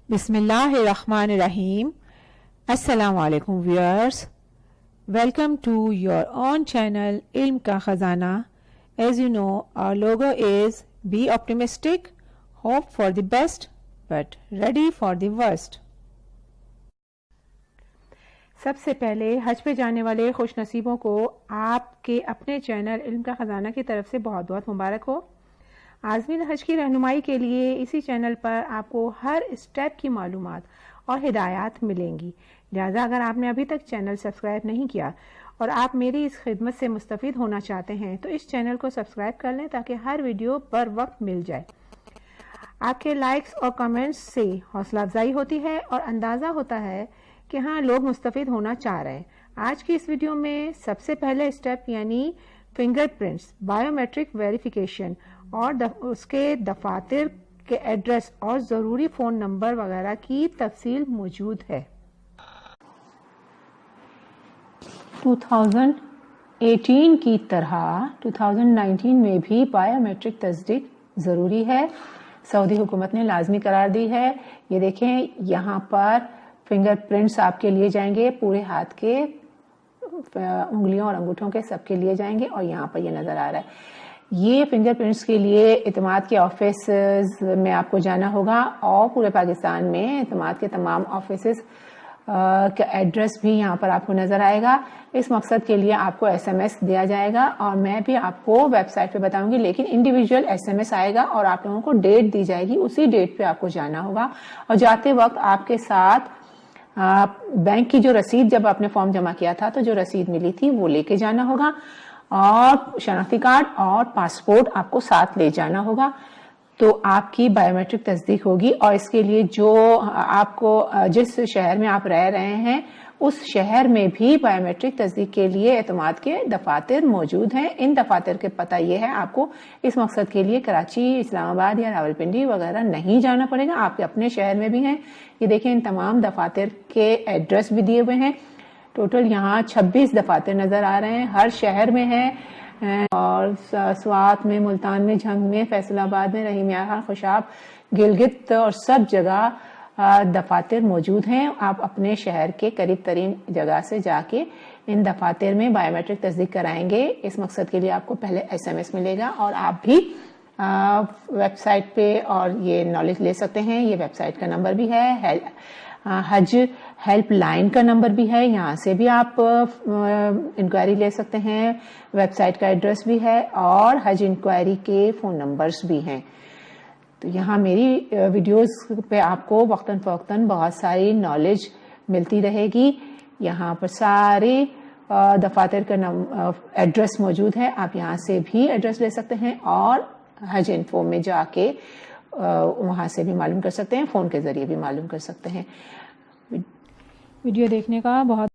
Bismillahirrahmanirrahim. Assalamu alaikum viewers. Welcome to your own channel Ilm Ka Khazana. As you know, our logo is be optimistic, hope for the best, but ready for the worst. सबसे पहले हज पे जाने वाले खुश नसीबों को आपके अपने चैनल इल्म का खजाना की तरफ से बहुत बहुत मुबारक हो। आज़मीन हज की रहनुमाई के लिए इसी चैनल पर आपको हर स्टेप की मालूमात और हिदायत मिलेंगी। लिहाजा अगर आपने अभी तक चैनल सब्सक्राइब नहीं किया और आप मेरी इस खिदमत से मुस्तफ़ीद होना चाहते हैं तो इस चैनल को सब्सक्राइब कर लें ताकि हर वीडियो बर वक्त मिल जाए। आपके लाइक्स और कमेंट्स से हौसला अफजाई होती है और अंदाज़ा होता है कि हाँ लोग मुस्तफ़ीद होना चाह रहे हैं। आज की इस वीडियो में सबसे पहले स्टेप यानी फिंगरप्रिंट्स, बायोमेट्रिक वेरिफिकेशन और उसके दफातर के एड्रेस और ज़रूरी फ़ोन नंबर वगैरह की तफसील मौजूद है। 2018 की तरह 2019 में भी बायोमेट्रिक तस्दीक ज़रूरी है। सऊदी हुकूमत ने लाजमी करार दी है। ये देखें यहाँ पर फिंगरप्रिंट्स आपके लिए जाएंगे, पूरे हाथ के उंगलियों और अंगूठों के सबके लिए जाएंगे और यहाँ पर ये नज़र आ रहा है। ये फिंगरप्रिंट्स के लिए इत्तेमाद के ऑफिस में आपको जाना होगा और पूरे पाकिस्तान में इत्तेमाद के तमाम ऑफिस का एड्रेस भी यहाँ पर आपको नजर आएगा। इस मकसद के लिए आपको एसएमएस दिया जाएगा और मैं भी आपको वेबसाइट पे बताऊंगी, लेकिन इंडिविजुअल एसएमएस आएगा और आप लोगों को डेट दी जाएगी, उसी डेट पे आपको जाना होगा। और जाते वक्त आपके साथ बैंक की जो रसीद, जब आपने फॉर्म जमा किया था तो जो रसीद मिली थी वो लेके जाना होगा और शनाख्ती कार्ड और पासपोर्ट आपको साथ ले जाना होगा। तो आपकी बायोमेट्रिक तस्दीक होगी और इसके लिए जो आपको जिस शहर में आप रह रहे हैं उस शहर में भी बायोमेट्रिक तस्दीक के लिए एतमाद के दफातर मौजूद हैं। इन दफातर के पता ये है, आपको इस मकसद के लिए कराची, इस्लामाबाद या रावलपिंडी वगैरह नहीं जाना पड़ेगा, आपके अपने शहर में भी हैं। ये देखें इन तमाम दफातर के एड्रेस भी दिए हुए हैं। टोटल यहाँ 26 दफातर नजर आ रहे हैं, हर शहर में है और स्वात में, मुल्तान में, झंग में, फैसलाबाद में, रहीमिया, खुशाब, गिलगित और सब जगह दफातर मौजूद हैं। आप अपने शहर के करीब तरीन जगह से जाके इन दफातर में बायोमेट्रिक तस्दीक कराएंगे। इस मकसद के लिए आपको पहले एसएमएस मिलेगा और आप भी वेबसाइट पे और ये नॉलेज ले सकते हैं। ये वेबसाइट का नंबर भी है, हज हेल्पलाइन का नंबर भी है, यहाँ से भी आप इंक्वायरी ले सकते हैं। वेबसाइट का एड्रेस भी है और हज इंक्वायरी के फ़ोन नंबर्स भी हैं। तो यहाँ मेरी वीडियोस पे आपको वक्तन फ़वक्तन बहुत सारी नॉलेज मिलती रहेगी। यहाँ पर सारे दफातर का एड्रेस मौजूद है, आप यहाँ से भी एड्रेस ले सकते हैं और हज इन्फो में जाके वहाँ से भी मालूम कर सकते हैं, फ़ोन के ज़रिए भी मालूम कर सकते हैं। वीडियो देखने का बहुत